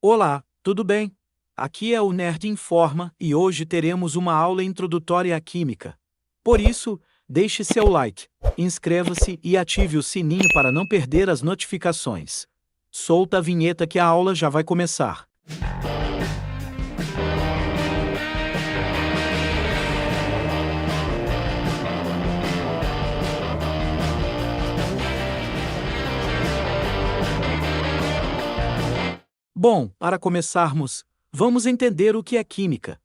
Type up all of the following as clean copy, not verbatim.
Olá, tudo bem? Aqui é o Nerd Informa e hoje teremos uma aula introdutória à química. Por isso, deixe seu like, inscreva-se e ative o sininho para não perder as notificações. Solta a vinheta que a aula já vai começar. Bom, para começarmos, vamos entender o que é química.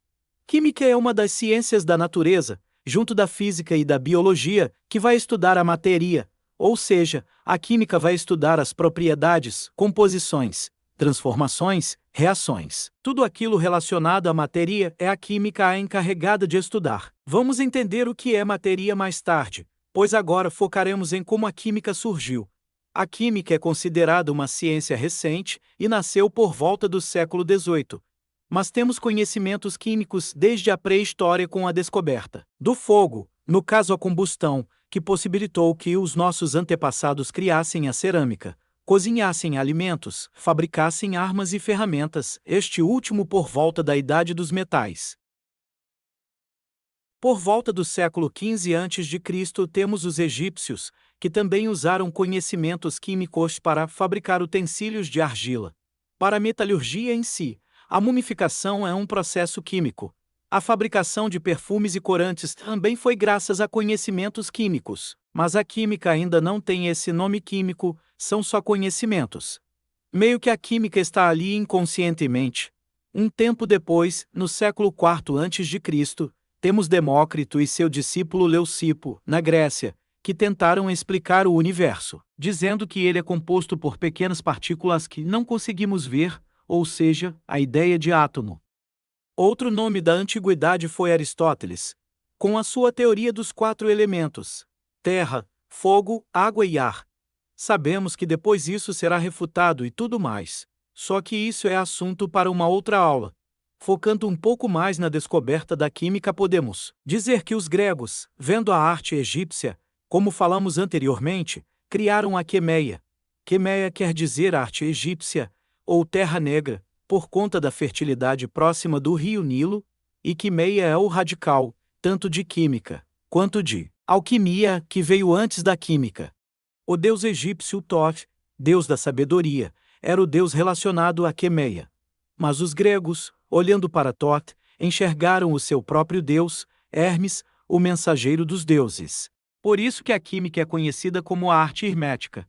Química é uma das ciências da natureza, junto da física e da biologia, que vai estudar a matéria, ou seja, a química vai estudar as propriedades, composições, transformações, reações. Tudo aquilo relacionado à matéria é a química a encarregada de estudar. Vamos entender o que é matéria mais tarde, pois agora focaremos em como a química surgiu. A química é considerada uma ciência recente e nasceu por volta do século XVIII. Mas temos conhecimentos químicos desde a pré-história com a descoberta do fogo, no caso a combustão, que possibilitou que os nossos antepassados criassem a cerâmica, cozinhassem alimentos, fabricassem armas e ferramentas, este último por volta da Idade dos Metais. Por volta do século XV a.C., temos os egípcios, que também usaram conhecimentos químicos para fabricar utensílios de argila. Para a metalurgia em si, a mumificação é um processo químico. A fabricação de perfumes e corantes também foi graças a conhecimentos químicos, mas a química ainda não tem esse nome químico, são só conhecimentos. Meio que a química está ali inconscientemente. Um tempo depois, no século IV a.C., temos Demócrito e seu discípulo Leucipo, na Grécia, que tentaram explicar o universo, dizendo que ele é composto por pequenas partículas que não conseguimos ver, ou seja, a ideia de átomo. Outro nome da antiguidade foi Aristóteles, com a sua teoria dos 4 elementos: terra, fogo, água e ar. Sabemos que depois isso será refutado e tudo mais, só que isso é assunto para uma outra aula. Focando um pouco mais na descoberta da química, podemos dizer que os gregos, vendo a arte egípcia, como falamos anteriormente, criaram a quemeia. Quemeia quer dizer arte egípcia, ou terra negra, por conta da fertilidade próxima do rio Nilo, e quimeia é o radical, tanto de química, quanto de alquimia, que veio antes da química. O deus egípcio Thoth, deus da sabedoria, era o deus relacionado à quemeia. Mas os gregos, olhando para Thoth, enxergaram o seu próprio deus, Hermes, o mensageiro dos deuses. Por isso que a química é conhecida como a arte hermética.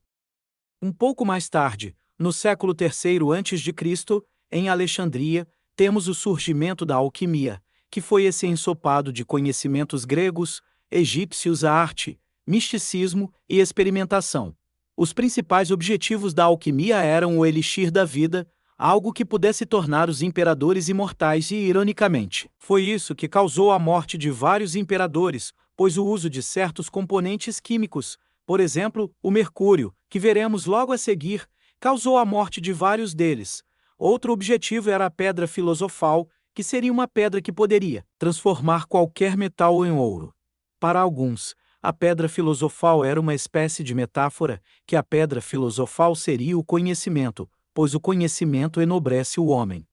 Um pouco mais tarde, no século III a.C., em Alexandria, temos o surgimento da alquimia, que foi esse ensopado de conhecimentos gregos, egípcios, a arte, misticismo e experimentação. Os principais objetivos da alquimia eram o elixir da vida, algo que pudesse tornar os imperadores imortais e, ironicamente, foi isso que causou a morte de vários imperadores, pois o uso de certos componentes químicos, por exemplo, o mercúrio, que veremos logo a seguir, causou a morte de vários deles. Outro objetivo era a pedra filosofal, que seria uma pedra que poderia transformar qualquer metal em ouro. Para alguns, a pedra filosofal era uma espécie de metáfora, que a pedra filosofal seria o conhecimento, pois o conhecimento enobrece o homem.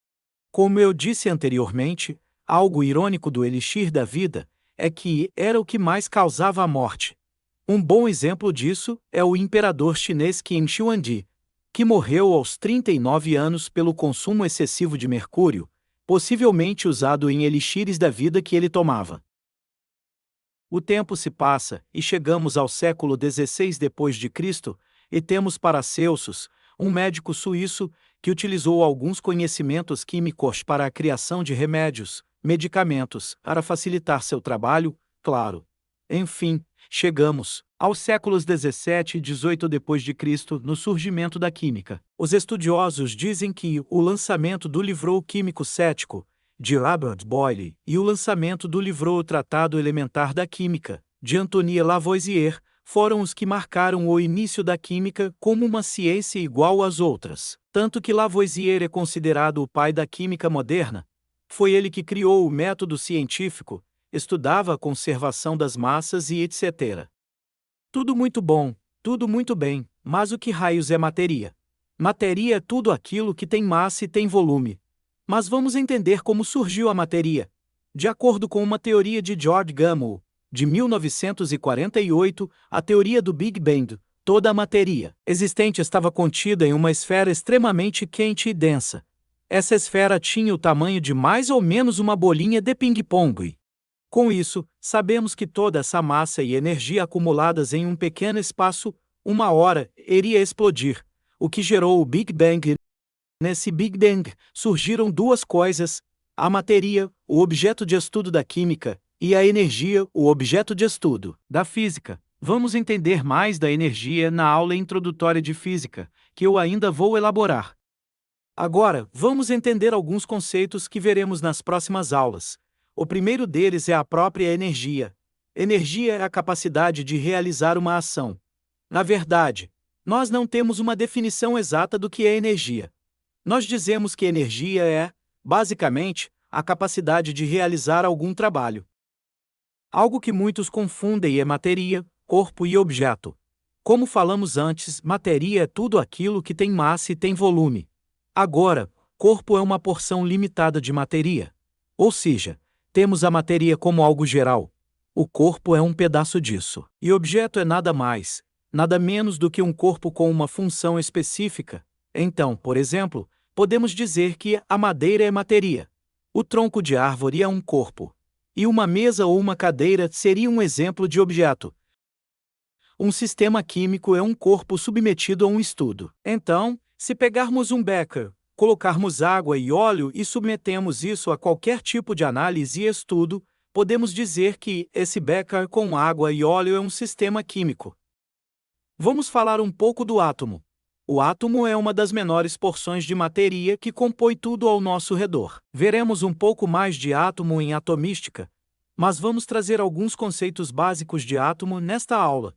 Como eu disse anteriormente, algo irônico do elixir da vida é que era o que mais causava a morte. Um bom exemplo disso é o imperador chinês Qin Shi Huangdi, que morreu aos 39 anos pelo consumo excessivo de mercúrio, possivelmente usado em elixires da vida que ele tomava. O tempo se passa e chegamos ao século XVI d.C. e temos Paracelsus, um médico suíço que utilizou alguns conhecimentos químicos para a criação de remédios, medicamentos, para facilitar seu trabalho, claro. Enfim, chegamos aos séculos XVII e XVIII d.C., no surgimento da química. Os estudiosos dizem que o lançamento do livro químico cético, de Robert Boyle, e o lançamento do livro Tratado Elementar da Química, de Antoine Lavoisier, foram os que marcaram o início da química como uma ciência igual às outras. Tanto que Lavoisier é considerado o pai da química moderna. Foi ele que criou o método científico, estudava a conservação das massas e etc. Tudo muito bom, tudo muito bem, mas o que raios é matéria? Matéria é tudo aquilo que tem massa e tem volume. Mas vamos entender como surgiu a matéria. De acordo com uma teoria de George Gamow, de 1948, a teoria do Big Bang, toda a matéria existente estava contida em uma esfera extremamente quente e densa. Essa esfera tinha o tamanho de mais ou menos uma bolinha de ping-pong. Com isso, sabemos que toda essa massa e energia acumuladas em um pequeno espaço, uma hora, iria explodir, o que gerou o Big Bang. Nesse Big Bang, surgiram duas coisas: a matéria, o objeto de estudo da química, e a energia, o objeto de estudo da física. Vamos entender mais da energia na aula introdutória de física, que eu ainda vou elaborar. Agora, vamos entender alguns conceitos que veremos nas próximas aulas. O primeiro deles é a própria energia. Energia é a capacidade de realizar uma ação. Na verdade, nós não temos uma definição exata do que é energia. Nós dizemos que energia é, basicamente, a capacidade de realizar algum trabalho. Algo que muitos confundem é matéria, corpo e objeto. Como falamos antes, matéria é tudo aquilo que tem massa e tem volume. Agora, corpo é uma porção limitada de matéria. Ou seja, temos a matéria como algo geral. O corpo é um pedaço disso. E objeto é nada mais, nada menos do que um corpo com uma função específica. Então, por exemplo, podemos dizer que a madeira é matéria. O tronco de árvore é um corpo. E uma mesa ou uma cadeira seria um exemplo de objeto. Um sistema químico é um corpo submetido a um estudo. Então, se pegarmos um becker, colocarmos água e óleo e submetemos isso a qualquer tipo de análise e estudo, podemos dizer que esse becker com água e óleo é um sistema químico. Vamos falar um pouco do átomo. O átomo é uma das menores porções de matéria que compõe tudo ao nosso redor. Veremos um pouco mais de átomo em atomística, mas vamos trazer alguns conceitos básicos de átomo nesta aula.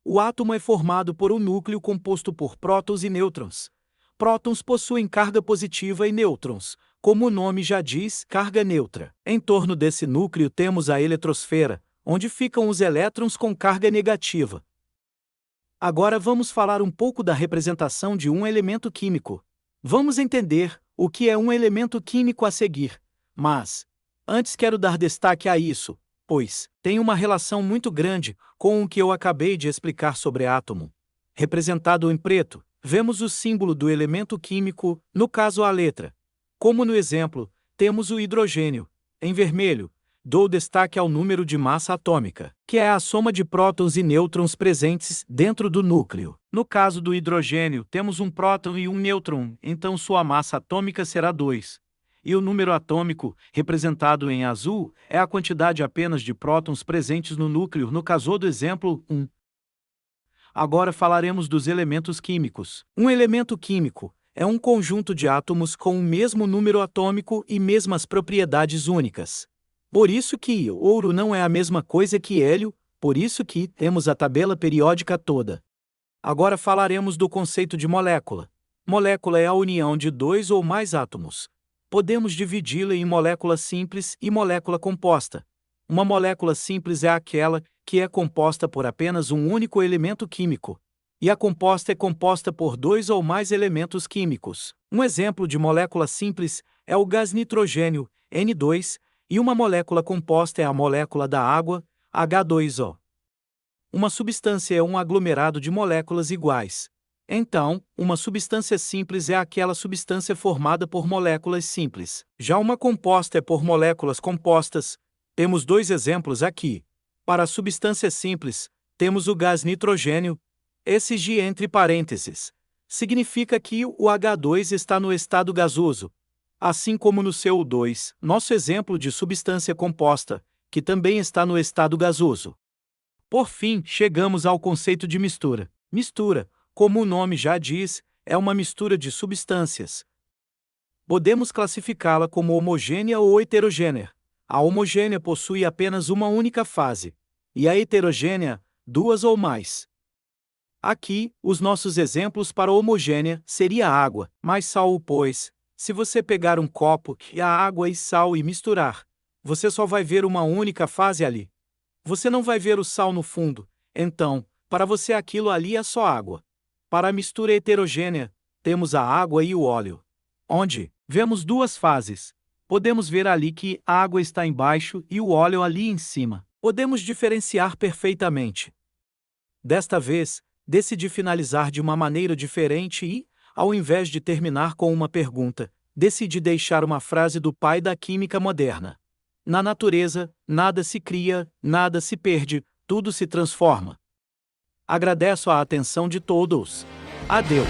O átomo é formado por um núcleo composto por prótons e nêutrons. Prótons possuem carga positiva e nêutrons, como o nome já diz, carga neutra. Em torno desse núcleo temos a eletrosfera, onde ficam os elétrons com carga negativa. Agora vamos falar um pouco da representação de um elemento químico. Vamos entender o que é um elemento químico a seguir. Mas, antes quero dar destaque a isso, pois tem uma relação muito grande com o que eu acabei de explicar sobre átomo. Representado em preto, vemos o símbolo do elemento químico, no caso a letra. Como no exemplo, temos o hidrogênio. Em vermelho, dou destaque ao número de massa atômica, que é a soma de prótons e nêutrons presentes dentro do núcleo. No caso do hidrogênio, temos um próton e um nêutron, então sua massa atômica será 2. E o número atômico, representado em azul, é a quantidade apenas de prótons presentes no núcleo, no caso do exemplo 1. Agora falaremos dos elementos químicos. Um elemento químico é um conjunto de átomos com o mesmo número atômico e mesmas propriedades únicas. Por isso que ouro não é a mesma coisa que hélio, por isso que temos a tabela periódica toda. Agora falaremos do conceito de molécula. Molécula é a união de dois ou mais átomos. Podemos dividi-la em molécula simples e molécula composta. Uma molécula simples é aquela que é composta por apenas um único elemento químico, e a composta é composta por dois ou mais elementos químicos. Um exemplo de molécula simples é o gás nitrogênio, N2, e uma molécula composta é a molécula da água, H2O. Uma substância é um aglomerado de moléculas iguais. Então, uma substância simples é aquela substância formada por moléculas simples. Já uma composta é por moléculas compostas. Temos dois exemplos aqui. Para a substância simples, temos o gás nitrogênio. Esse G entre parênteses significa que o H2 está no estado gasoso, assim como no CO2, nosso exemplo de substância composta, que também está no estado gasoso. Por fim, chegamos ao conceito de mistura. Mistura, como o nome já diz, é uma mistura de substâncias. Podemos classificá-la como homogênea ou heterogênea. A homogênea possui apenas uma única fase, e a heterogênea, duas ou mais. Aqui, os nossos exemplos para homogênea seria água, mais sal, pois, se você pegar um copo e a água e sal e misturar, você só vai ver uma única fase ali. Você não vai ver o sal no fundo, então, para você aquilo ali é só água. Para a mistura heterogênea, temos a água e o óleo. Onde vemos duas fases. Podemos ver ali que a água está embaixo e o óleo ali em cima. Podemos diferenciar perfeitamente. Desta vez, decidi finalizar de uma maneira diferente e, ao invés de terminar com uma pergunta, decidi deixar uma frase do pai da química moderna. Na natureza, nada se cria, nada se perde, tudo se transforma. Agradeço a atenção de todos. Adeus.